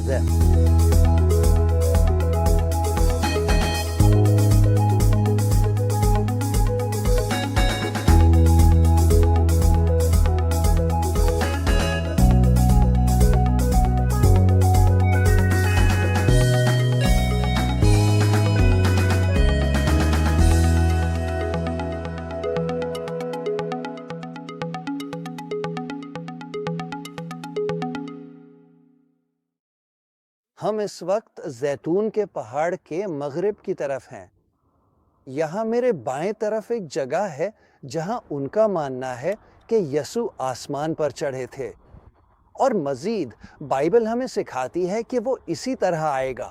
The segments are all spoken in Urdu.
زیتون۔ ہم اس وقت زیتون کے پہاڑ کے مغرب کی طرف ہیں۔ یہاں میرے بائیں طرف ایک جگہ ہے جہاں ان کا ماننا ہے کہ یسوع آسمان پر چڑھے تھے، اور مزید بائبل ہمیں سکھاتی ہے کہ وہ اسی طرح آئے گا۔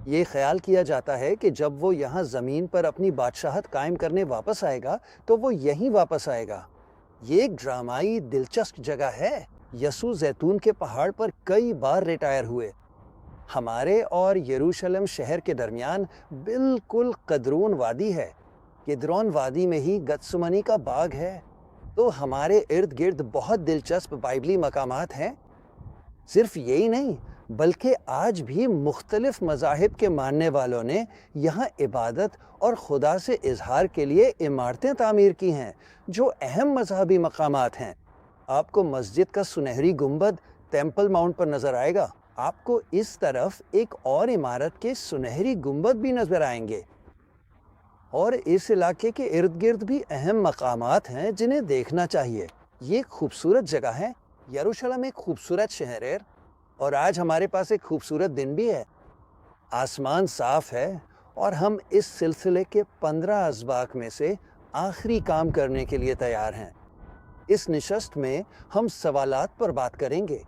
یہ خیال کیا جاتا ہے کہ جب وہ یہاں زمین پر اپنی بادشاہت قائم کرنے واپس آئے گا تو وہ یہیں واپس آئے گا۔ یہ ایک ڈرامائی دلچسپ جگہ ہے۔ یسوع زیتون کے پہاڑ پر کئی بار ریٹائر ہوئے۔ ہمارے اور یروشلم شہر کے درمیان بالکل قدرون وادی ہے۔ قدرون وادی میں ہی گتسمنی کا باغ ہے۔ تو ہمارے ارد گرد بہت دلچسپ بائبلی مقامات ہیں۔ صرف یہی نہیں بلکہ آج بھی مختلف مذاہب کے ماننے والوں نے یہاں عبادت اور خدا سے اظہار کے لیے عمارتیں تعمیر کی ہیں جو اہم مذہبی مقامات ہیں۔ آپ کو مسجد کا سنہری گنبد ٹیمپل ماؤنٹ پر نظر آئے گا۔ آپ کو اس طرف ایک اور عمارت کے سنہری گنبد بھی نظر آئیں گے، اور اس علاقے کے ارد گرد بھی اہم مقامات ہیں جنہیں دیکھنا چاہیے۔ یہ ایک خوبصورت جگہ ہے۔ یروشلم ایک خوبصورت شہر ہے، اور آج ہمارے پاس ایک خوبصورت دن بھی ہے۔ آسمان صاف ہے، اور ہم اس سلسلے کے 15 اسباق میں سے آخری کام کرنے کے لیے تیار ہیں۔ اس نشست میں ہم سوالات پر بات کریں گے۔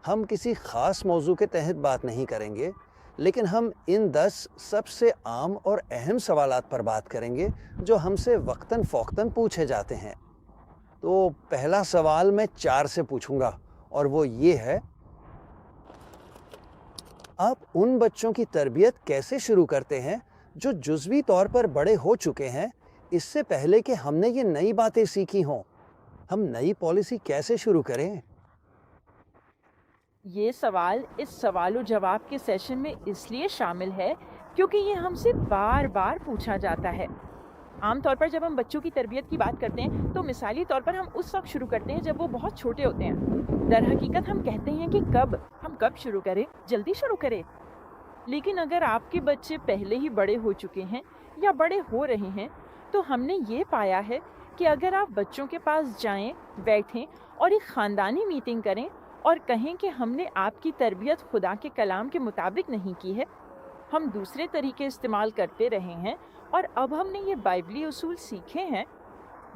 ہم کسی خاص موضوع کے تحت بات نہیں کریں گے، لیکن ہم ان 10 سب سے عام اور اہم سوالات پر بات کریں گے جو ہم سے وقتاً فوقتاً پوچھے جاتے ہیں۔ تو پہلا سوال میں 4 سے پوچھوں گا، اور وہ یہ ہے: آپ ان بچوں کی تربیت کیسے شروع کرتے ہیں جو جزوی طور پر بڑے ہو چکے ہیں اس سے پہلے کہ ہم نے یہ نئی باتیں سیکھی ہوں؟ ہم نئی پالیسی کیسے شروع کریں؟ یہ سوال اس سوال و جواب کے سیشن میں اس لیے شامل ہے کیونکہ یہ ہم سے بار بار پوچھا جاتا ہے۔ عام طور پر جب ہم بچوں کی تربیت کی بات کرتے ہیں تو مثالی طور پر ہم اس وقت شروع کرتے ہیں جب وہ بہت چھوٹے ہوتے ہیں۔ در حقیقت ہم کہتے ہیں کہ کب شروع کریں، جلدی شروع کریں۔ لیکن اگر آپ کے بچے پہلے ہی بڑے ہو چکے ہیں یا بڑے ہو رہے ہیں تو ہم نے یہ پایا ہے کہ اگر آپ بچوں کے پاس جائیں، بیٹھیں اور ایک خاندانی میٹنگ کریں اور کہیں کہ ہم نے آپ کی تربیت خدا کے کلام کے مطابق نہیں کی ہے، ہم دوسرے طریقے استعمال کرتے رہے ہیں، اور اب ہم نے یہ بائبلی اصول سیکھے ہیں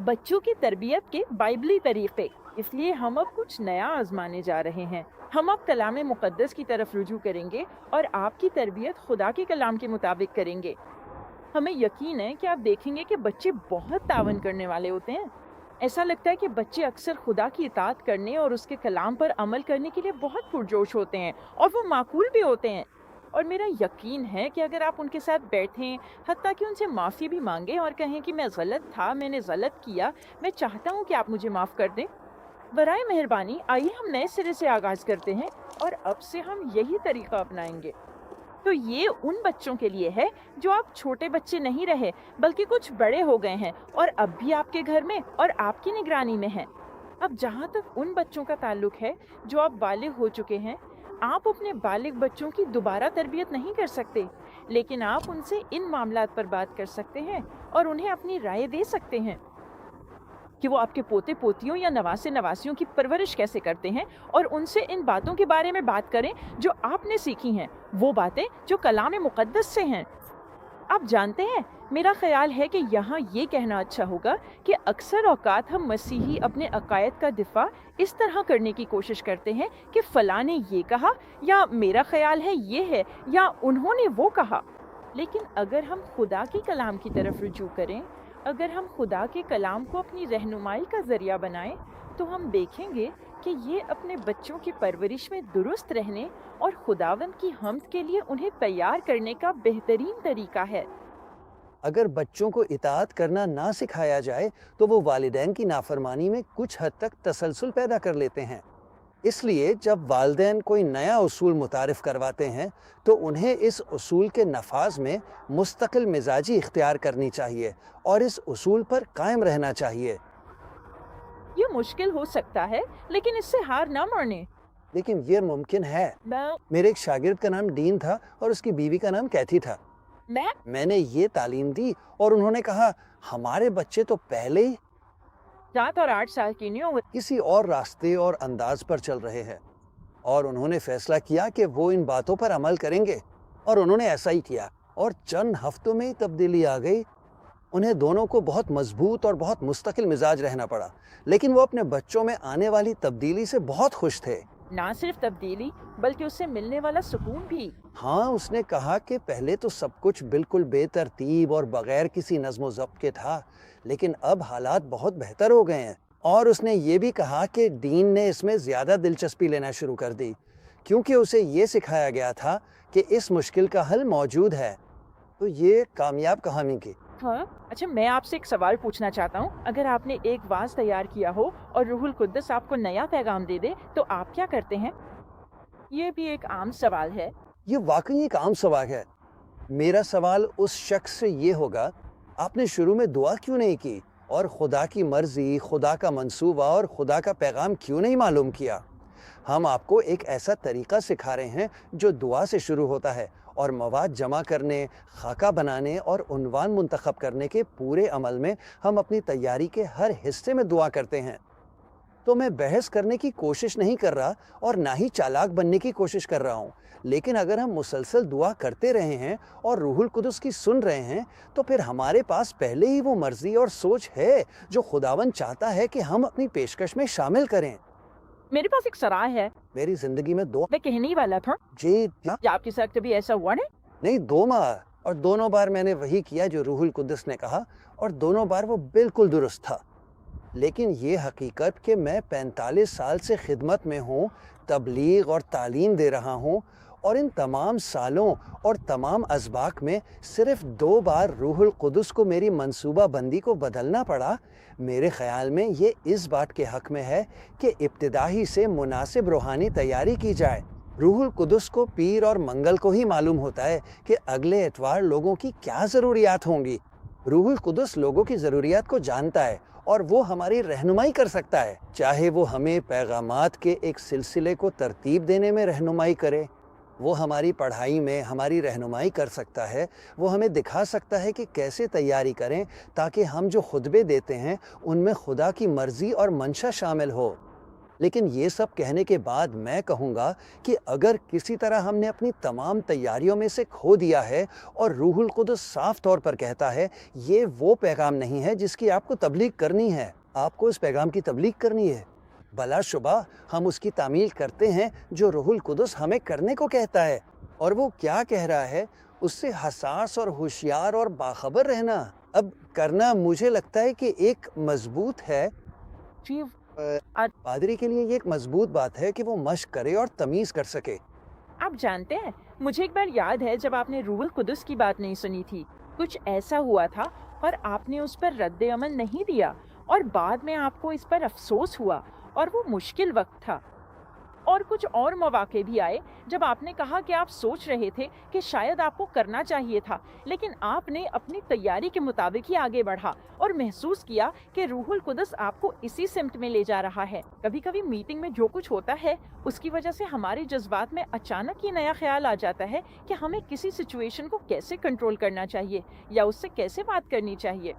بچوں کی تربیت کے بائبلی طریقے، اس لیے ہم اب کچھ نیا آزمانے جا رہے ہیں۔ ہم اب کلام مقدس کی طرف رجوع کریں گے اور آپ کی تربیت خدا کے کلام کے مطابق کریں گے۔ ہمیں یقین ہے کہ آپ دیکھیں گے کہ بچے بہت تعاون کرنے والے ہوتے ہیں۔ ایسا لگتا ہے کہ بچے اکثر خدا کی اطاعت کرنے اور اس کے کلام پر عمل کرنے کے لیے بہت پرجوش ہوتے ہیں، اور وہ معقول بھی ہوتے ہیں۔ اور میرا یقین ہے کہ اگر آپ ان کے ساتھ بیٹھیں، حتیٰ کہ ان سے معافی بھی مانگیں اور کہیں کہ میں غلط تھا، میں نے غلط کیا، میں چاہتا ہوں کہ آپ مجھے معاف کر دیں، برائے مہربانی آئیے ہم نئے سرے سے آغاز کرتے ہیں، اور اب سے ہم یہی طریقہ اپنائیں گے۔ تو یہ ان بچوں کے لیے ہے جو آپ چھوٹے بچے نہیں رہے بلکہ کچھ بڑے ہو گئے ہیں اور اب بھی آپ کے گھر میں اور آپ کی نگرانی میں ہیں۔ اب جہاں تک ان بچوں کا تعلق ہے جو آپ بالغ ہو چکے ہیں، آپ اپنے بالغ بچوں کی دوبارہ تربیت نہیں کر سکتے، لیکن آپ ان سے ان معاملات پر بات کر سکتے ہیں اور انہیں اپنی رائے دے سکتے ہیں کہ وہ آپ کے پوتے پوتیوں یا نواسے نواسیوں کی پرورش کیسے کرتے ہیں، اور ان سے ان باتوں کے بارے میں بات کریں جو آپ نے سیکھی ہیں، وہ باتیں جو کلام مقدس سے ہیں۔ آپ جانتے ہیں، میرا خیال ہے کہ یہاں یہ کہنا اچھا ہوگا کہ اکثر اوقات ہم مسیحی اپنے عقائد کا دفاع اس طرح کرنے کی کوشش کرتے ہیں کہ فلاں نے یہ کہا، یا میرا خیال ہے یہ ہے، یا انہوں نے وہ کہا۔ لیکن اگر ہم خدا کی کلام کی طرف رجوع کریں، اگر ہم خدا کے کلام کو اپنی رہنمائی کا ذریعہ بنائیں، تو ہم دیکھیں گے کہ یہ اپنے بچوں کی پرورش میں درست رہنے اور خداوند کی حمد کے لیے انہیں تیار کرنے کا بہترین طریقہ ہے۔ اگر بچوں کو اطاعت کرنا نہ سکھایا جائے تو وہ والدین کی نافرمانی میں کچھ حد تک تسلسل پیدا کر لیتے ہیں۔ اس لیے جب والدین کوئی نیا اصول متعارف کرواتے ہیں تو انہیں اس اصول کے نفاذ میں مستقل مزاجی اختیار کرنی چاہیے اور اس اصول پر قائم رہنا چاہیے۔ یہ مشکل ہو سکتا ہے لیکن اس سے ہار نہ مانیں۔ لیکن یہ ممکن ہے۔ میرے ایک شاگرد کا نام ڈین تھا اور اس کی بیوی کا نام کیتھی تھا۔ میں نے یہ تعلیم دی اور انہوں نے کہا ہمارے بچے تو پہلے ہی 7 اور 8 سال کی نہیں کسی اور راستے اور انداز پر چل رہے ہیں، اور انہوں نے فیصلہ کیا کہ وہ ان باتوں پر عمل کریں گے، اور انہوں نے ایسا ہی کیا، اور چند ہفتوں میں ہی تبدیلی آ گئی۔ انہیں دونوں کو بہت مضبوط اور بہت مستقل مزاج رہنا پڑا، لیکن وہ اپنے بچوں میں آنے والی تبدیلی سے بہت خوش تھے۔ نہ صرف تبدیلی بلکہ اس سے ملنے والا سکون بھی۔ ہاں، اس نے کہا کہ پہلے تو سب کچھ بالکل بے ترتیب اور بغیر کسی نظم و ضبط کے تھا، لیکن اب حالات بہت بہتر ہو گئے ہیں۔ اور اس نے یہ بھی کہا کہ ڈین نے اس میں زیادہ دلچسپی لینا شروع کر دی، کیونکہ اسے یہ سکھایا گیا تھا کہ اس مشکل کا حل موجود ہے۔ تو یہ کامیاب کہانی کی۔ اچھا، میں آپ سے ایک سوال پوچھنا چاہتا ہوں۔ اگر آپ نے ایک واز تیار کیا ہو اور روح القدس آپ کو نیا پیغام دے دے تو آپ کیا کرتے ہیں؟ یہ بھی ایک عام سوال ہے۔ یہ واقعی ایک عام سوال ہے۔ میرا سوال اس شخص سے یہ ہوگا، آپ نے شروع میں دعا کیوں نہیں کی اور خدا کی مرضی، خدا کا منصوبہ اور خدا کا پیغام کیوں نہیں معلوم کیا؟ ہم آپ کو ایک ایسا طریقہ سکھا رہے ہیں جو دعا سے شروع ہوتا ہے، اور مواد جمع کرنے، خاکہ بنانے اور عنوان منتخب کرنے کے پورے عمل میں ہم اپنی تیاری کے ہر حصے میں دعا کرتے ہیں۔ تو میں بحث کرنے کی کوشش نہیں کر رہا اور نہ ہی چالاک بننے کی کوشش کر رہا ہوں، لیکن اگر ہم مسلسل دعا کرتے رہے ہیں اور روح القدس کی سن رہے ہیں تو پھر ہمارے پاس پہلے ہی وہ مرضی اور سوچ ہے جو خداوند چاہتا ہے کہ ہم اپنی پیشکش میں شامل کریں۔ میرے پاس ایک سرائے ہے۔ میری زندگی میں میں کہنے ہی والا تھا۔ جی کیا آپ کے ساتھ کبھی ایسا ہوا نہیں، 2 بار، اور دونوں بار میں نے وہی کیا جو روح القدس نے کہا، اور دونوں بار وہ بالکل درست تھا۔ لیکن یہ حقیقت کہ میں 45 سال سے خدمت میں ہوں، تبلیغ اور تعلیم دے رہا ہوں، اور ان تمام سالوں اور تمام اسباق میں صرف 2 بار روح القدس کو میری منصوبہ بندی کو بدلنا پڑا، میرے خیال میں یہ اس بات کے حق میں ہے کہ ابتدائی سے مناسب روحانی تیاری کی جائے۔ روح القدس کو پیر اور منگل کو ہی معلوم ہوتا ہے کہ اگلے اتوار لوگوں کی کیا ضروریات ہوں گی۔ روح القدس لوگوں کی ضروریات کو جانتا ہے اور وہ ہماری رہنمائی کر سکتا ہے، چاہے وہ ہمیں پیغامات کے ایک سلسلے کو ترتیب دینے میں رہنمائی کرے، وہ ہماری پڑھائی میں ہماری رہنمائی کر سکتا ہے، وہ ہمیں دکھا سکتا ہے کہ کیسے تیاری کریں تاکہ ہم جو خطبے دیتے ہیں ان میں خدا کی مرضی اور منشا شامل ہو۔ لیکن یہ سب کہنے کے بعد میں کہوں گا کہ اگر کسی طرح ہم نے اپنی تمام تیاریوں میں سے کھو دیا ہے اور روح القدس صاف طور پر کہتا ہے یہ وہ پیغام نہیں ہے جس کی آپ کو تبلیغ کرنی ہے، آپ کو اس پیغام کی تبلیغ کرنی ہے، بلا شبہ ہم اس کی تعمیل کرتے ہیں جو روح القدس ہمیں کرنے کو کہتا ہے، اور وہ کیا کہہ رہا ہے اس سے حساس اور ہوشیار اور باخبر رہنا۔ اب کرنا مجھے لگتا ہے کہ ایک مضبوط ہے، پادری کے لیے یہ ایک مضبوط بات ہے کہ وہ مشق کرے اور تمیز کر سکے۔ آپ جانتے ہیں، مجھے ایک بار یاد ہے جب آپ نے روح القدس کی بات نہیں سنی تھی، کچھ ایسا ہوا تھا اور آپ نے اس پر رد عمل نہیں دیا، اور بعد میں آپ کو اس پر افسوس ہوا، اور وہ مشکل وقت تھا۔ اور کچھ اور مواقع بھی آئے جب آپ نے کہا کہ آپ سوچ رہے تھے کہ شاید آپ کو کرنا چاہیے تھا، لیکن آپ نے اپنی تیاری کے مطابق ہی آگے بڑھا اور محسوس کیا کہ روح القدس آپ کو اسی سمت میں لے جا رہا ہے۔ کبھی کبھی میٹنگ میں جو کچھ ہوتا ہے اس کی وجہ سے ہمارے جذبات میں اچانک ہی نیا خیال آ جاتا ہے کہ ہمیں کسی سچویشن کو کیسے کنٹرول کرنا چاہیے یا اس سے کیسے بات کرنی چاہیے۔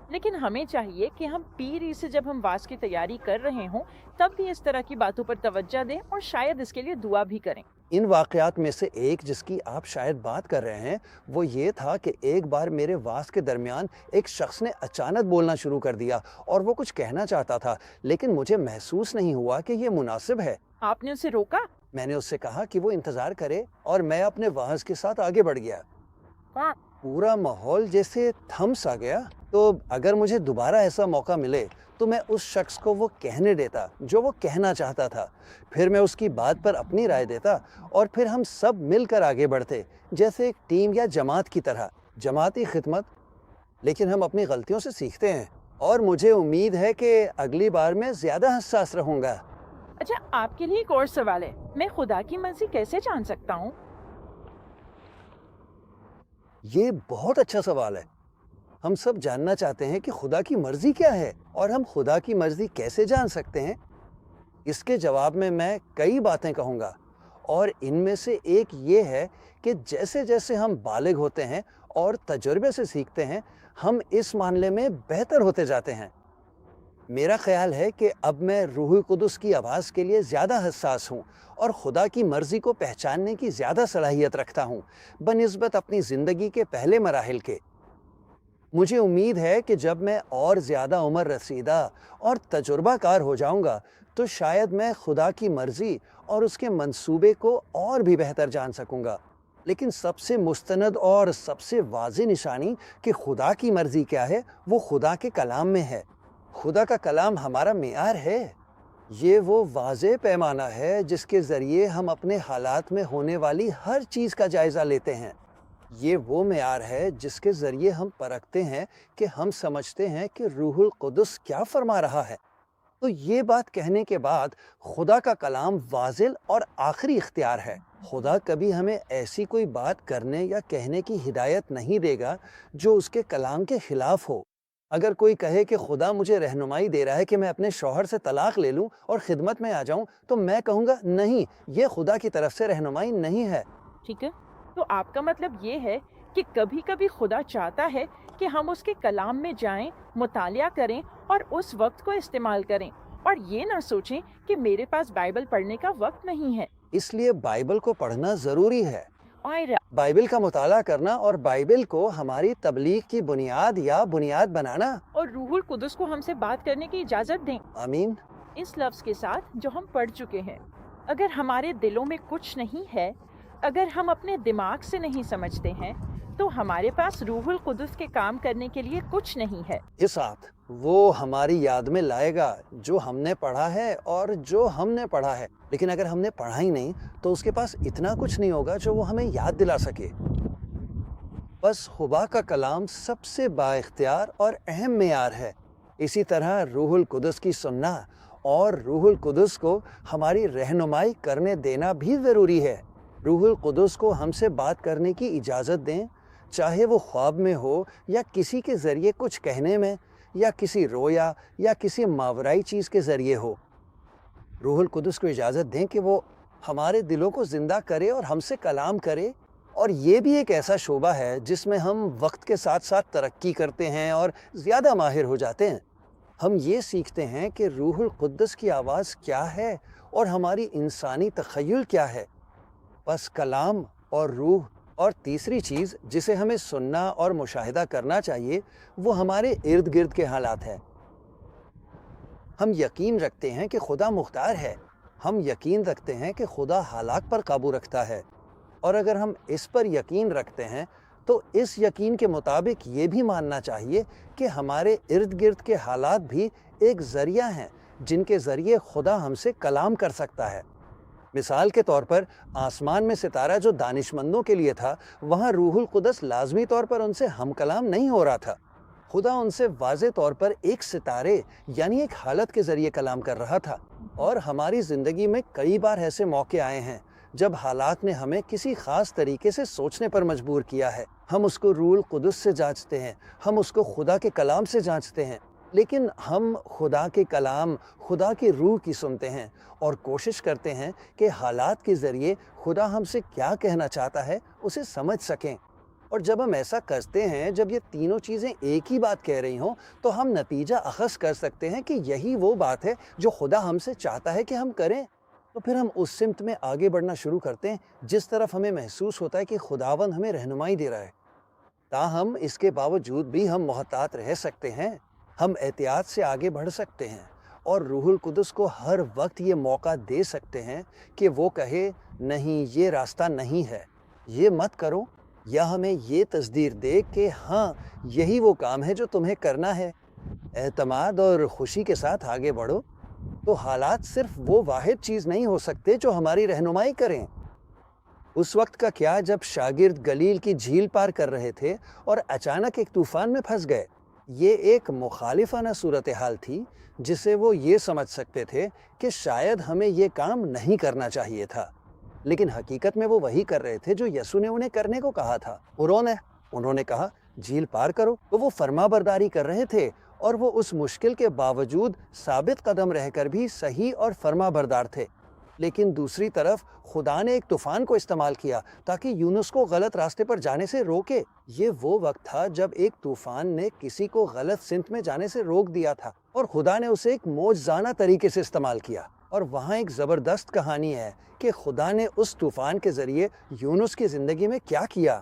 لیکن ہمیں چاہیے کہ ہم پیری سے جب ہم واز کی تیاری کر رہے ہوں تب بھی اس طرح کی باتوں پر توجہ دیں اور شاید اس کے لیے دعا بھی کریں۔ ان واقعات میں سے ایک جس کی آپ شاید بات کر رہے ہیں وہ یہ تھا کہ ایک بار میرے واز کے درمیان ایک شخص نے اچانک بولنا شروع کر دیا اور وہ کچھ کہنا چاہتا تھا، لیکن مجھے محسوس نہیں ہوا کہ یہ مناسب ہے۔ آپ نے اسے روکا؟ میں نے اس سے کہا کہ وہ انتظار کرے اور میں اپنے واز کے ساتھ آگے بڑھ گیا۔ پورا ماحول جیسے تھم سا گیا۔ تو اگر مجھے دوبارہ ایسا موقع ملے تو میں اس شخص کو وہ کہنے دیتا جو وہ کہنا چاہتا تھا، پھر میں اس کی بات پر اپنی رائے دیتا اور پھر ہم سب مل کر آگے بڑھتے جیسے ایک ٹیم یا جماعت کی طرح، جماعتی خدمت۔ لیکن ہم اپنی غلطیوں سے سیکھتے ہیں اور مجھے امید ہے کہ اگلی بار میں زیادہ حساس رہوں گا۔ اچھا، آپ کے لیے ایک اور سوال ہے، میں خدا کی مرضی کیسے جان سکتا ہوں؟ یہ بہت اچھا سوال ہے۔ ہم سب جاننا چاہتے ہیں کہ خدا کی مرضی کیا ہے اور ہم خدا کی مرضی کیسے جان سکتے ہیں۔ اس کے جواب میں کئی باتیں کہوں گا، اور ان میں سے ایک یہ ہے کہ جیسے جیسے ہم بالغ ہوتے ہیں اور تجربے سے سیکھتے ہیں، ہم اس معاملے میں بہتر ہوتے جاتے ہیں۔ میرا خیال ہے کہ اب میں روح القدس کی آواز کے لیے زیادہ حساس ہوں اور خدا کی مرضی کو پہچاننے کی زیادہ صلاحیت رکھتا ہوں بنسبت اپنی زندگی کے پہلے مراحل کے۔ مجھے امید ہے کہ جب میں اور زیادہ عمر رسیدہ اور تجربہ کار ہو جاؤں گا تو شاید میں خدا کی مرضی اور اس کے منصوبے کو اور بھی بہتر جان سکوں گا۔ لیکن سب سے مستند اور سب سے واضح نشانی کہ خدا کی مرضی کیا ہے وہ خدا کے کلام میں ہے۔ خدا کا کلام ہمارا معیار ہے۔ یہ وہ واضح پیمانہ ہے جس کے ذریعے ہم اپنے حالات میں ہونے والی ہر چیز کا جائزہ لیتے ہیں۔ یہ وہ معیار ہے جس کے ذریعے ہم پرکھتے ہیں کہ ہم سمجھتے ہیں کہ روح القدس کیا فرما رہا ہے۔ تو یہ بات کہنے کے بعد خدا کا کلام واضح اور آخری اختیار ہے۔ خدا کبھی ہمیں ایسی کوئی بات کرنے یا کہنے کی ہدایت نہیں دے گا جو اس کے کلام کے خلاف ہو۔ اگر کوئی کہے کہ خدا مجھے رہنمائی دے رہا ہے کہ میں اپنے شوہر سے طلاق لے لوں اور خدمت میں آ جاؤں، تو میں کہوں گا نہیں، یہ خدا کی طرف سے رہنمائی نہیں ہے۔ ٹھیک ہے، تو آپ کا مطلب یہ ہے کہ کبھی کبھی خدا چاہتا ہے کہ ہم اس کے کلام میں جائیں، مطالعہ کریں اور اس وقت کو استعمال کریں، اور یہ نہ سوچیں کہ میرے پاس بائبل پڑھنے کا وقت نہیں ہے۔ اس لیے بائبل کو پڑھنا ضروری ہے۔ اور بائبل کا مطالعہ کرنا اور بائبل کو ہماری تبلیغ کی بنیاد یا بنیاد بنانا۔ روح القدس کو ہم سے بات کرنے کی اجازت دیں آمین۔ اس لفظ کے ساتھ جو ہم پڑھ چکے ہیں۔ اگر ہمارے دلوں میں کچھ نہیں ہے، اگر ہم اپنے دماغ سے نہیں سمجھتے ہیں، تو ہمارے پاس روح القدس کے کام کرنے کے لیے کچھ نہیں ہے۔ اس ساتھ وہ ہماری یاد میں لائے گا جو ہم نے پڑھا ہے اور جو ہم نے پڑھا ہے، لیکن اگر ہم نے پڑھا ہی نہیں تو اس کے پاس اتنا کچھ نہیں ہوگا جو وہ ہمیں یاد دلا سکے۔ بس خدا کا کلام سب سے با اختیار اور اہم معیار ہے۔ اسی طرح روح القدس کی سننا اور روح القدس کو ہماری رہنمائی کرنے دینا بھی ضروری ہے۔ روح القدس کو ہم سے بات کرنے کی اجازت دیں، چاہے وہ خواب میں ہو یا کسی کے ذریعے کچھ کہنے میں، یا کسی رویا یا کسی ماورائی چیز کے ذریعے ہو۔ روح القدس کو اجازت دیں کہ وہ ہمارے دلوں کو زندہ کرے اور ہم سے کلام کرے۔ اور یہ بھی ایک ایسا شعبہ ہے جس میں ہم وقت کے ساتھ ساتھ ترقی کرتے ہیں اور زیادہ ماہر ہو جاتے ہیں۔ ہم یہ سیکھتے ہیں کہ روح القدس کی آواز کیا ہے اور ہماری انسانی تخیل کیا ہے۔ بس کلام اور روح، اور تیسری چیز جسے ہمیں سننا اور مشاہدہ کرنا چاہیے وہ ہمارے ارد گرد کے حالات ہیں۔ ہم یقین رکھتے ہیں کہ خدا مختار ہے، ہم یقین رکھتے ہیں کہ خدا حالات پر قابو رکھتا ہے، اور اگر ہم اس پر یقین رکھتے ہیں تو اس یقین کے مطابق یہ بھی ماننا چاہیے کہ ہمارے ارد گرد کے حالات بھی ایک ذریعہ ہیں جن کے ذریعے خدا ہم سے کلام کر سکتا ہے۔ مثال کے طور پر آسمان میں ستارہ جو دانش مندوں کے لیے تھا، وہاں روح القدس لازمی طور پر ان سے ہم کلام نہیں ہو رہا تھا۔ خدا ان سے واضح طور پر ایک ستارے یعنی ایک حالت کے ذریعے کلام کر رہا تھا۔ اور ہماری زندگی میں کئی بار ایسے موقع آئے ہیں جب حالات نے ہمیں کسی خاص طریقے سے سوچنے پر مجبور کیا ہے۔ ہم اس کو روح القدس سے جانچتے ہیں، ہم اس کو خدا کے کلام سے جانچتے ہیں، لیکن ہم خدا کے کلام، خدا کی روح کی سنتے ہیں اور کوشش کرتے ہیں کہ حالات کے ذریعے خدا ہم سے کیا کہنا چاہتا ہے اسے سمجھ سکیں۔ اور جب ہم ایسا کرتے ہیں، جب یہ تینوں چیزیں ایک ہی بات کہہ رہی ہوں، تو ہم نتیجہ اخذ کر سکتے ہیں کہ یہی وہ بات ہے جو خدا ہم سے چاہتا ہے کہ ہم کریں۔ تو پھر ہم اس سمت میں آگے بڑھنا شروع کرتے ہیں جس طرف ہمیں محسوس ہوتا ہے کہ خداوند ہمیں رہنمائی دے رہا ہے۔ تاہم اس کے باوجود بھی ہم محتاط رہ سکتے ہیں، ہم احتیاط سے آگے بڑھ سکتے ہیں، اور روح القدس کو ہر وقت یہ موقع دے سکتے ہیں کہ وہ کہے نہیں، یہ راستہ نہیں ہے، یہ مت کرو، یا ہمیں یہ تصدیق دے کہ ہاں یہی وہ کام ہے جو تمہیں کرنا ہے۔ اعتماد اور خوشی کے ساتھ آگے بڑھو۔ تو حالات صرف وہ واحد چیز نہیں ہو سکتے جو ہماری رہنمائی کریں۔ اس وقت کا کیا جب شاگرد گلیل کی جھیل پار کر رہے تھے اور اچانک ایک طوفان میں پھنس گئے۔ یہ ایک مخالفانہ صورتحال تھی جسے وہ یہ سمجھ سکتے تھے کہ شاید ہمیں یہ کام نہیں کرنا چاہیے تھا، لیکن حقیقت میں وہ وہی کر رہے تھے جو یسوع نے انہیں کرنے کو کہا تھا۔ انہوں نے کہا جھیل پار کرو، تو وہ فرما برداری کر رہے تھے، اور وہ اس مشکل کے باوجود ثابت قدم رہ کر بھی صحیح اور فرما بردار تھے۔ لیکن دوسری طرف خدا نے ایک طوفان کو استعمال کیا تاکہ یونس کو غلط راستے پر جانے سے روکے۔ یہ وہ وقت تھا جب ایک طوفان نے کسی کو غلط سمت میں جانے سے روک دیا تھا، اور خدا نے اسے ایک معجزانہ طریقے سے استعمال کیا۔ اور وہاں ایک زبردست کہانی ہے کہ خدا نے اس طوفان کے ذریعے یونس کی زندگی میں کیا کیا۔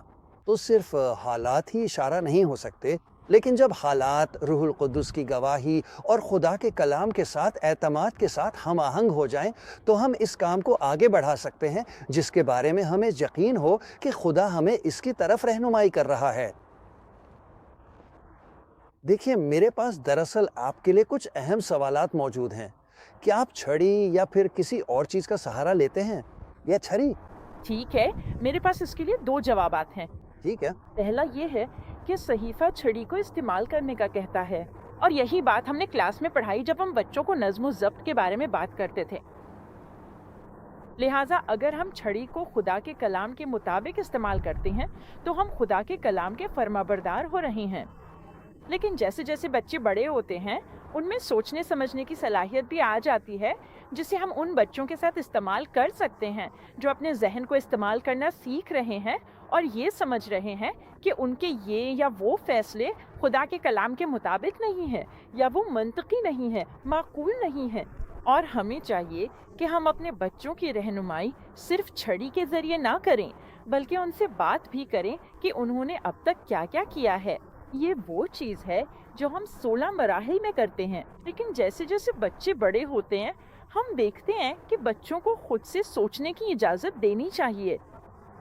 تو صرف حالات ہی اشارہ نہیں ہو سکتے، لیکن جب حالات روح القدس کی گواہی اور خدا کے کلام کے ساتھ اعتماد کے ساتھ ہم آہنگ ہو جائیں تو ہم اس کام کو آگے بڑھا سکتے ہیں جس کے بارے میں ہمیں یقین ہو کہ خدا ہمیں اس کی طرف رہنمائی کر رہا ہے۔ دیکھیے، میرے پاس دراصل آپ کے لیے کچھ اہم سوالات موجود ہیں۔ کیا آپ چھڑی یا پھر کسی اور چیز کا سہارا لیتے ہیں، یا چھری؟ ٹھیک ہے، میرے پاس اس کے لیے 2 جوابات ہیں۔ ٹھیک ہے۔ پہلا یہ ہے کہ صحیفہ چھڑی کو استعمال کرنے کا کہتا ہے، اور یہی بات ہم نے کلاس میں پڑھائی جب ہم بچوں کو نظم و ضبط کے بارے میں بات کرتے تھے۔ لہٰذا اگر ہم چھڑی کو خدا کے کلام کے مطابق استعمال کرتے ہیں تو ہم خدا کے کلام کے فرمانبردار ہو رہے ہیں۔ لیکن جیسے جیسے بچے بڑے ہوتے ہیں ان میں سوچنے سمجھنے کی صلاحیت بھی آ جاتی ہے جسے ہم ان بچوں کے ساتھ استعمال کر سکتے ہیں جو اپنے ذہن کو استعمال کرنا سیکھ رہے ہیں اور یہ سمجھ رہے ہیں کہ ان کے یہ یا وہ فیصلے خدا کے کلام کے مطابق نہیں ہیں، یا وہ منطقی نہیں ہیں، معقول نہیں ہیں۔ اور ہمیں چاہیے کہ ہم اپنے بچوں کی رہنمائی صرف چھڑی کے ذریعے نہ کریں بلکہ ان سے بات بھی کریں کہ انہوں نے اب تک کیا کیا کیا ہے۔ یہ وہ چیز ہے جو ہم 16 مراحل میں کرتے ہیں، لیکن جیسے جیسے بچے بڑے ہوتے ہیں ہم دیکھتے ہیں کہ بچوں کو خود سے سوچنے کی اجازت دینی چاہیے۔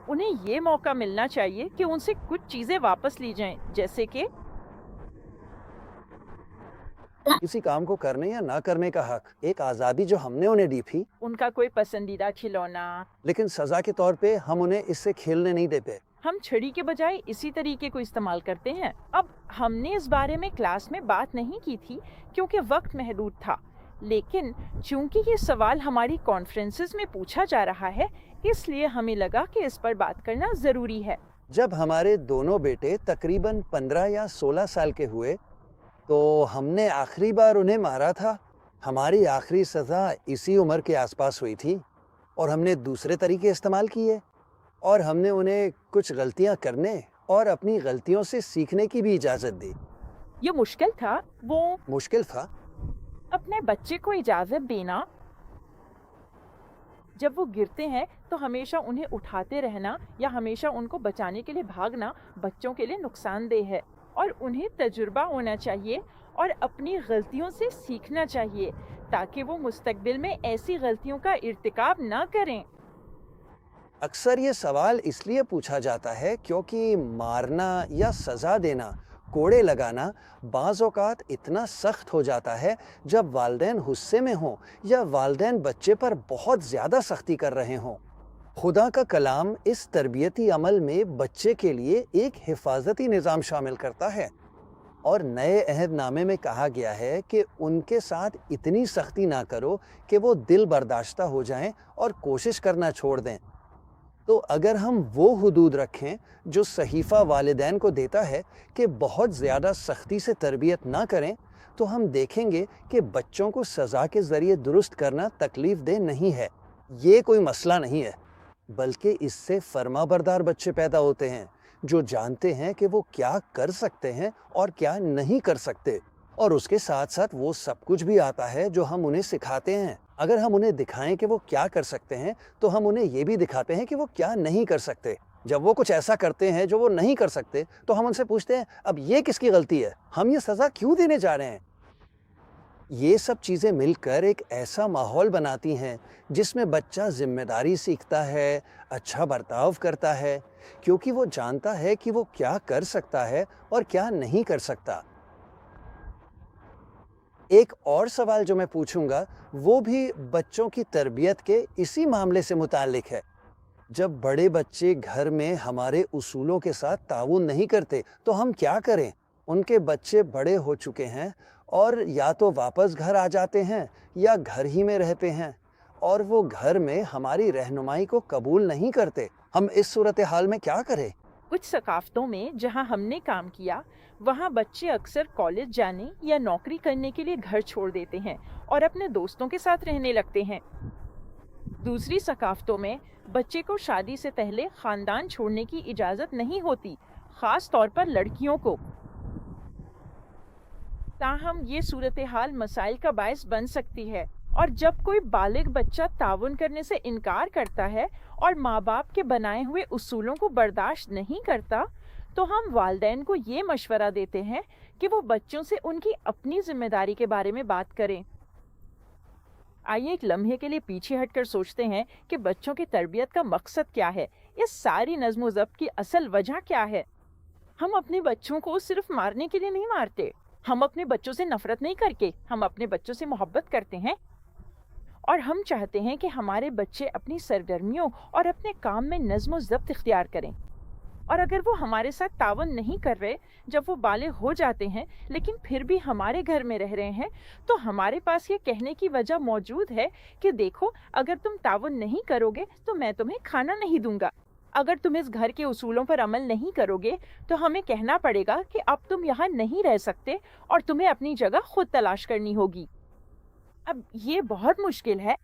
انہیں یہ موقع ملنا چاہیے کہ ان سے کچھ چیزیں واپس لی جائیں، جیسے کہ کسی کام کو کرنے یا نہ کرنے کا حق، ایک آزادی جو ہم نے انہیں دی تھی، ان کا کوئی پسندیدہ کھلونا۔ لیکن سزا کے طور پہ ہم انہیں اس سے کھیلنے نہیں دیتے۔ ہم چھڑی کے بجائے اسی طریقے کو استعمال کرتے ہیں۔ اب ہم نے اس بارے میں کلاس میں بات نہیں کی تھی کیونکہ وقت محدود تھا، لیکن چونکہ یہ سوال ہماری کانفرنسز میں پوچھا جا رہا ہے اس لیے ہمیں لگا کہ اس پر بات کرنا ضروری ہے۔ جب ہمارے دونوں بیٹے تقریباً 15 یا 16 سال کے ہوئے تو ہم نے آخری بار انہیں مارا تھا۔ ہماری آخری سزا اسی عمر کے آس پاس ہوئی تھی، اور ہم نے دوسرے طریقے استعمال کیے، اور ہم نے انہیں کچھ غلطیاں کرنے اور اپنی غلطیوں سے سیکھنے کی بھی اجازت دی۔ یہ مشکل تھا، وہ مشکل تھا۔ اپنے بچے کو اجازت دینا جب وہ گرتے ہیں تو ہمیشہ انہیں اٹھاتے رہنا یا ہمیشہ ان کو بچانے کے لیے بھاگنا بچوں کے لیے نقصان دہ ہے، اور انہیں تجربہ ہونا چاہیے اور اپنی غلطیوں سے سیکھنا چاہیے تاکہ وہ مستقبل میں ایسی غلطیوں کا ارتکاب نہ کریں۔ اکثر یہ سوال اس لیے پوچھا جاتا ہے کیونکہ مارنا یا سزا دینا، کوڑے لگانا بعض اوقات اتنا سخت ہو جاتا ہے جب والدین غصے میں ہوں یا والدین بچے پر بہت زیادہ سختی کر رہے ہوں۔ خدا کا کلام اس تربیتی عمل میں بچے کے لیے ایک حفاظتی نظام شامل کرتا ہے، اور نئے عہد نامے میں کہا گیا ہے کہ ان کے ساتھ اتنی سختی نہ کرو کہ وہ دل برداشتہ ہو جائیں اور کوشش کرنا چھوڑ دیں۔ تو اگر ہم وہ حدود رکھیں جو صحیفہ والدین کو دیتا ہے کہ بہت زیادہ سختی سے تربیت نہ کریں، تو ہم دیکھیں گے کہ بچوں کو سزا کے ذریعے درست کرنا تکلیف دہ نہیں ہے۔ یہ کوئی مسئلہ نہیں ہے، بلکہ اس سے فرما بردار بچے پیدا ہوتے ہیں جو جانتے ہیں کہ وہ کیا کر سکتے ہیں اور کیا نہیں کر سکتے، اور اس کے ساتھ ساتھ وہ سب کچھ بھی آتا ہے جو ہم انہیں سکھاتے ہیں۔ اگر ہم انہیں دکھائیں کہ وہ کیا کر سکتے ہیں تو ہم انہیں یہ بھی دکھاتے ہیں کہ وہ کیا نہیں کر سکتے۔ جب وہ کچھ ایسا کرتے ہیں جو وہ نہیں کر سکتے تو ہم ان سے پوچھتے ہیں اب یہ کس کی غلطی ہے، ہم یہ سزا کیوں دینے جا رہے ہیں؟ یہ سب چیزیں مل کر ایک ایسا ماحول بناتی ہیں جس میں بچہ ذمہ داری سیکھتا ہے، اچھا برتاؤ کرتا ہے، کیونکہ وہ جانتا ہے کہ وہ کیا کر سکتا ہے اور کیا نہیں کر سکتا۔ ایک اور سوال جو میں پوچھوں گا وہ بھی بچوں کی تربیت کے اسی معاملے سے متعلق ہے۔ جب بڑے بچے گھر میں ہمارے اصولوں کے ساتھ تعاون نہیں کرتے تو ہم کیا کریں؟ ان کے بچے بڑے ہو چکے ہیں اور یا تو واپس گھر آ جاتے ہیں یا گھر ہی میں رہتے ہیں، اور وہ گھر میں ہماری رہنمائی کو قبول نہیں کرتے۔ ہم اس صورتحال میں کیا کریں؟ کچھ ثقافتوں میں جہاں ہم نے کام کیا، وہاں بچے اکثر کالج جانے یا نوکری کرنے کے لیے گھر چھوڑ دیتے ہیں اور اپنے دوستوں کے ساتھ رہنے لگتے ہیں۔ دوسری ثقافتوں میں بچے کو شادی سے پہلے خاندان چھوڑنے کی اجازت نہیں ہوتی، خاص طور پر لڑکیوں کو۔ تاہم یہ صورتحال مسائل کا باعث بن سکتی ہے، اور جب کوئی بالغ بچہ تعاون کرنے سے انکار کرتا ہے اور ماں باپ کے بنائے ہوئے اصولوں کو برداشت نہیں کرتا، تو ہم والدین کو یہ مشورہ دیتے ہیں کہ وہ بچوں سے ان کی اپنی ذمہ داری کے بارے میں بات کریں۔ آئیے ایک لمحے کے لیے پیچھے ہٹ کر سوچتے ہیں کہ بچوں کی تربیت کا مقصد کیا ہے، اس ساری نظم و ضبط کی اصل وجہ کیا ہے۔ ہم اپنے بچوں کو صرف مارنے کے لیے نہیں مارتے، ہم اپنے بچوں سے نفرت نہیں کر کے، ہم اپنے بچوں سے محبت کرتے ہیں، اور ہم چاہتے ہیں کہ ہمارے بچے اپنی سرگرمیوں اور اپنے کام میں نظم و ضبط اختیار کریں۔ اور اگر وہ ہمارے ساتھ تعاون نہیں کر رہے جب وہ بالغ ہو جاتے ہیں، لیکن پھر بھی ہمارے گھر میں رہ رہے ہیں، تو ہمارے پاس یہ کہنے کی وجہ موجود ہے کہ دیکھو، اگر تم تعاون نہیں کرو گے تو میں تمہیں کھانا نہیں دوں گا۔ اگر تم اس گھر کے اصولوں پر عمل نہیں کرو گے تو ہمیں کہنا پڑے گا کہ اب تم یہاں نہیں رہ سکتے اور تمہیں اپنی جگہ خود تلاش کرنی ہوگی۔ اب یہ بہت مشکل ہے۔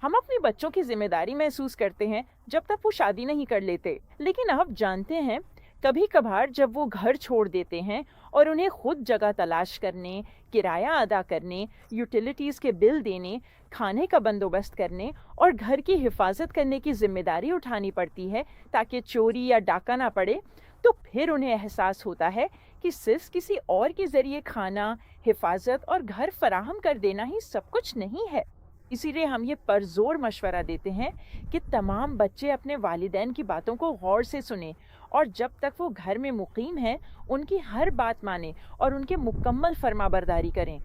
ہم اپنے بچوں کی ذمہ داری محسوس کرتے ہیں جب تک وہ شادی نہیں کر لیتے، لیکن آپ جانتے ہیں کبھی کبھار جب وہ گھر چھوڑ دیتے ہیں اور انہیں خود جگہ تلاش کرنے، کرایہ ادا کرنے، یوٹیلیٹیز کے بل دینے، کھانے کا بندوبست کرنے اور گھر کی حفاظت کرنے کی ذمہ داری اٹھانی پڑتی ہے تاکہ چوری یا ڈاکہ نہ پڑے، تو پھر انہیں احساس ہوتا ہے کہ صرف کسی اور کے ذریعے کھانا، حفاظت اور گھر فراہم کر دینا ہی سب کچھ نہیں ہے۔ اسی لیے ہم یہ پرزور مشورہ دیتے ہیں کہ تمام بچے اپنے والدین کی باتوں کو غور سے سنیں، اور جب تک وہ گھر میں مقیم ہیں ان کی ہر بات مانیں اور ان کے مکمل فرما برداری کریں۔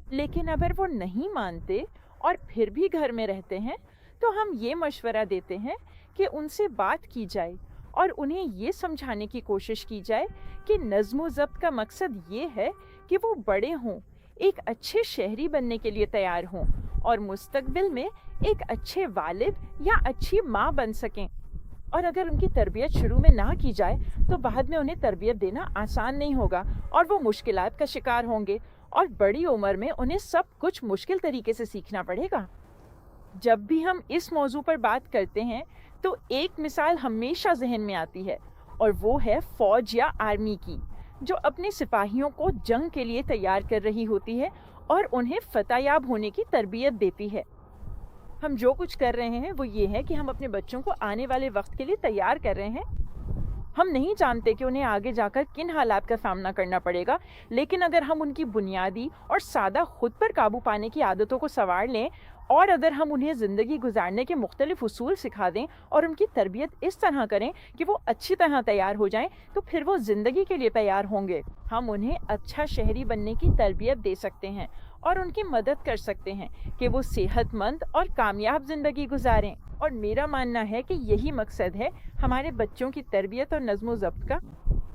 لیکن اگر وہ نہیں مانتے اور پھر بھی گھر میں رہتے ہیں تو ہم یہ مشورہ دیتے ہیں کہ ان سے بات کی جائے اور انہیں یہ سمجھانے کی کوشش کی جائے کہ نظم و ضبط کا مقصد یہ ہے کہ وہ بڑے ہوں، ایک اچھے شہری بننے کے لیے تیار ہوں اور مستقبل میں ایک اچھے والد یا اچھی ماں بن سکیں۔ اور اگر ان کی تربیت شروع میں نہ کی جائے تو بعد میں انہیں تربیت دینا آسان نہیں ہوگا اور وہ مشکلات کا شکار ہوں گے، اور بڑی عمر میں انہیں سب کچھ مشکل طریقے سے سیکھنا پڑے گا۔ جب بھی ہم اس موضوع پر بات کرتے ہیں تو ایک مثال ہمیشہ ذہن میں آتی ہے، اور وہ ہے فوج یا آرمی کی، جو اپنے سپاہیوں کو جنگ کے لیے تیار کر رہی ہوتی ہے اور انہیں فتح یاب ہونے کی تربیت دیتی ہے۔ ہم جو کچھ کر رہے ہیں وہ یہ ہے کہ ہم اپنے بچوں کو آنے والے وقت کے لیے تیار کر رہے ہیں۔ ہم نہیں جانتے کہ انہیں آگے جا کر کن حالات کا سامنا کرنا پڑے گا، لیکن اگر ہم ان کی بنیادی اور سادہ خود پر قابو پانے کی عادتوں کو سنوار لیں، اور اگر ہم انہیں زندگی گزارنے کے مختلف اصول سکھا دیں اور ان کی تربیت اس طرح کریں کہ وہ اچھی طرح تیار ہو جائیں، تو پھر وہ زندگی کے لیے تیار ہوں گے۔ ہم انہیں اچھا شہری بننے کی تربیت دے سکتے ہیں اور ان کی مدد کر سکتے ہیں کہ وہ صحت مند اور کامیاب زندگی گزاریں، اور میرا ماننا ہے کہ یہی مقصد ہے ہمارے بچوں کی تربیت اور نظم و ضبط کا۔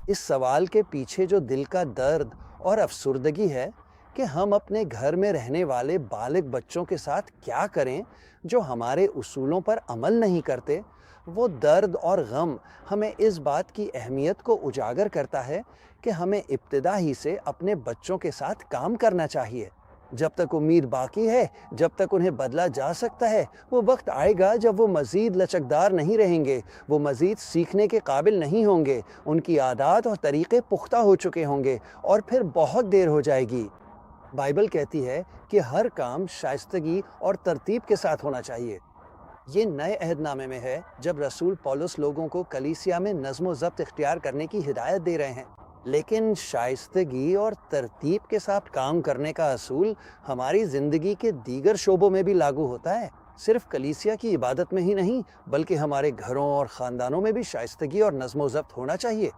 اس سوال کے پیچھے جو دل کا درد اور افسردگی ہے کہ ہم اپنے گھر میں رہنے والے بالغ بچوں کے ساتھ کیا کریں جو ہمارے اصولوں پر عمل نہیں کرتے، وہ درد اور غم ہمیں اس بات کی اہمیت کو اجاگر کرتا ہے کہ ہمیں ابتدا ہی سے اپنے بچوں کے ساتھ کام کرنا چاہیے۔ جب تک امید باقی ہے، جب تک انہیں بدلا جا سکتا ہے، وہ وقت آئے گا جب وہ مزید لچکدار نہیں رہیں گے، وہ مزید سیکھنے کے قابل نہیں ہوں گے، ان کی عادات اور طریقے پختہ ہو چکے ہوں گے، اور پھر بہت دیر ہو جائے گی۔ بائبل کہتی ہے کہ ہر کام شائستگی اور ترتیب کے ساتھ ہونا چاہیے۔ یہ نئے عہد نامے میں ہے جب رسول پولس لوگوں کو کلیسیا میں نظم و ضبط اختیار کرنے کی ہدایت دے رہے ہیں، لیکن شائستگی اور ترتیب کے ساتھ کام کرنے کا اصول ہماری زندگی کے دیگر شعبوں میں بھی لاگو ہوتا ہے۔ صرف کلیسیا کی عبادت میں ہی نہیں، بلکہ ہمارے گھروں اور خاندانوں میں بھی شائستگی اور نظم و ضبط ہونا چاہیے۔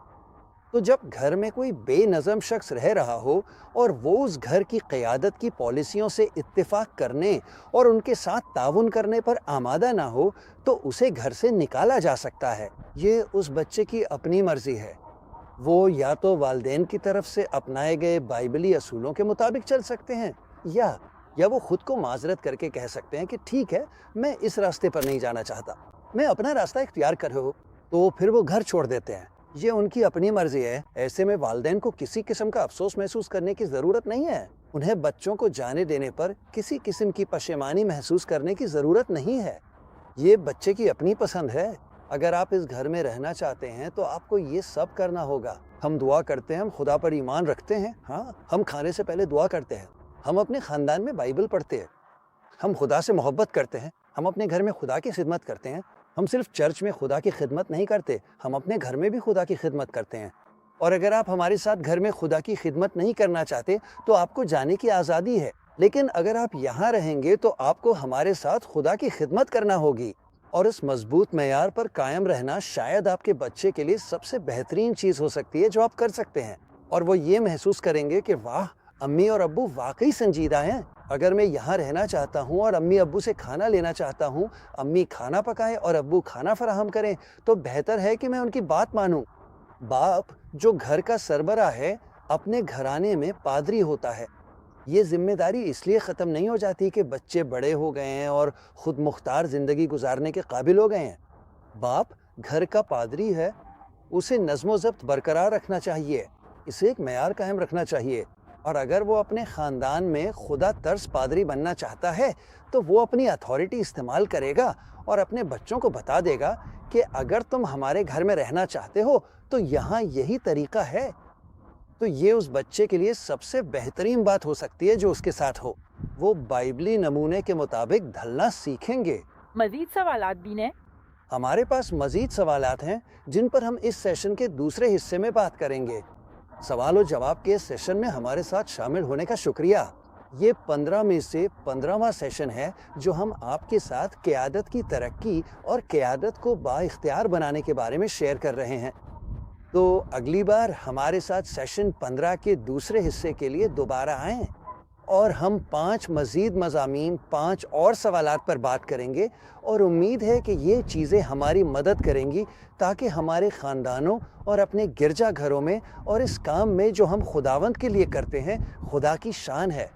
تو جب گھر میں کوئی بے نظم شخص رہ رہا ہو اور وہ اس گھر کی قیادت کی پالیسیوں سے اتفاق کرنے اور ان کے ساتھ تعاون کرنے پر آمادہ نہ ہو، تو اسے گھر سے نکالا جا سکتا ہے۔ یہ اس بچے کی اپنی مرضی ہے۔ وہ یا تو والدین کی طرف سے اپنائے گئے بائبلی اصولوں کے مطابق چل سکتے ہیں، یا وہ خود کو معذرت کر کے کہہ سکتے ہیں کہ ٹھیک ہے، میں اس راستے پر نہیں جانا چاہتا، میں اپنا راستہ اختیار کر ہوں، تو پھر وہ گھر چھوڑ دیتے ہیں۔ یہ ان کی اپنی مرضی ہے۔ ایسے میں والدین کو کسی قسم کا افسوس محسوس کرنے کی ضرورت نہیں ہے۔ انہیں بچوں کو جانے دینے پر کسی قسم کی پشیمانی محسوس کرنے کی ضرورت نہیں ہے۔ یہ بچے کی اپنی پسند ہے۔ اگر آپ اس گھر میں رہنا چاہتے ہیں تو آپ کو یہ سب کرنا ہوگا۔ ہم دعا کرتے ہیں، ہم خدا پر ایمان رکھتے ہیں، ہاں ہم کھانے سے پہلے دعا کرتے ہیں، ہم اپنے خاندان میں بائبل پڑھتے ہیں، ہم خدا سے محبت کرتے ہیں، ہم اپنے گھر میں خدا کی خدمت کرتے ہیں۔ ہم صرف چرچ میں خدا کی خدمت نہیں کرتے، ہم اپنے گھر میں بھی خدا کی خدمت کرتے ہیں۔ اور اگر آپ ہمارے ساتھ گھر میں خدا کی خدمت نہیں کرنا چاہتے تو آپ کو جانے کی آزادی ہے، لیکن اگر آپ یہاں رہیں گے تو آپ کو ہمارے ساتھ خدا کی خدمت کرنا ہوگی، اور اس مضبوط معیار پر قائم رہنا شاید آپ کے بچے کے لیے سب سے بہترین چیز ہو سکتی ہے جو آپ کر سکتے ہیں، اور وہ یہ محسوس کریں گے کہ واہ، امی اور ابو واقعی سنجیدہ ہیں۔ اگر میں یہاں رہنا چاہتا ہوں اور امی ابو سے کھانا لینا چاہتا ہوں، امی کھانا پکائیں اور ابو کھانا فراہم کریں، تو بہتر ہے کہ میں ان کی بات مانوں۔ باپ جو گھر کا سربراہ ہے اپنے گھرانے میں پادری ہوتا ہے۔ یہ ذمہ داری اس لیے ختم نہیں ہو جاتی کہ بچے بڑے ہو گئے ہیں اور خود مختار زندگی گزارنے کے قابل ہو گئے ہیں۔ باپ گھر کا پادری ہے، اسے نظم و ضبط برقرار رکھنا چاہیے، اسے ایک معیار قائم رکھنا چاہیے، اور اگر وہ اپنے خاندان میں خدا طرز پادری بننا چاہتا ہے تو وہ اپنی اتھارٹی استعمال کرے گا اور اپنے بچوں کو بتا دے گا کہ اگر تم ہمارے گھر میں رہنا چاہتے ہو تو یہاں یہی طریقہ ہے۔ تو یہ اس بچے کے لیے سب سے بہترین بات ہو سکتی ہے جو اس کے ساتھ ہو۔ وہ بائبلی نمونے کے مطابق ڈھلنا سیکھیں گے۔ مزید سوالات بھی ہیں؟ ہمارے پاس مزید سوالات ہیں جن پر ہم اس سیشن کے دوسرے حصے میں بات کریں گے۔ سوال و جواب کے اس سیشن میں ہمارے ساتھ شامل ہونے کا شکریہ۔ یہ 15 میں سے 15واں سیشن ہے جو ہم آپ کے ساتھ قیادت کی ترقی اور قیادت کو با اختیار بنانے کے بارے میں شیئر کر رہے ہیں۔ تو اگلی بار ہمارے ساتھ سیشن 15 کے دوسرے حصے کے لیے دوبارہ آئیں، اور ہم 5 مزید مضامین، 5 اور سوالات پر بات کریں گے، اور امید ہے کہ یہ چیزیں ہماری مدد کریں گی تاکہ ہمارے خاندانوں اور اپنے گرجا گھروں میں اور اس کام میں جو ہم خداوند کے لیے کرتے ہیں خدا کی شان ہے۔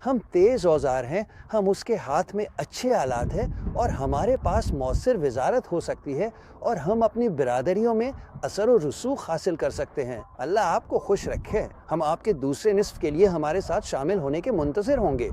ہم تیز اوزار ہیں، ہم اس کے ہاتھ میں اچھے آلات ہیں، اور ہمارے پاس مؤثر وزارت ہو سکتی ہے، اور ہم اپنی برادریوں میں اثر و رسوخ حاصل کر سکتے ہیں۔ اللہ آپ کو خوش رکھے۔ ہم آپ کے دوسرے نصف کے لیے ہمارے ساتھ شامل ہونے کے منتظر ہوں گے۔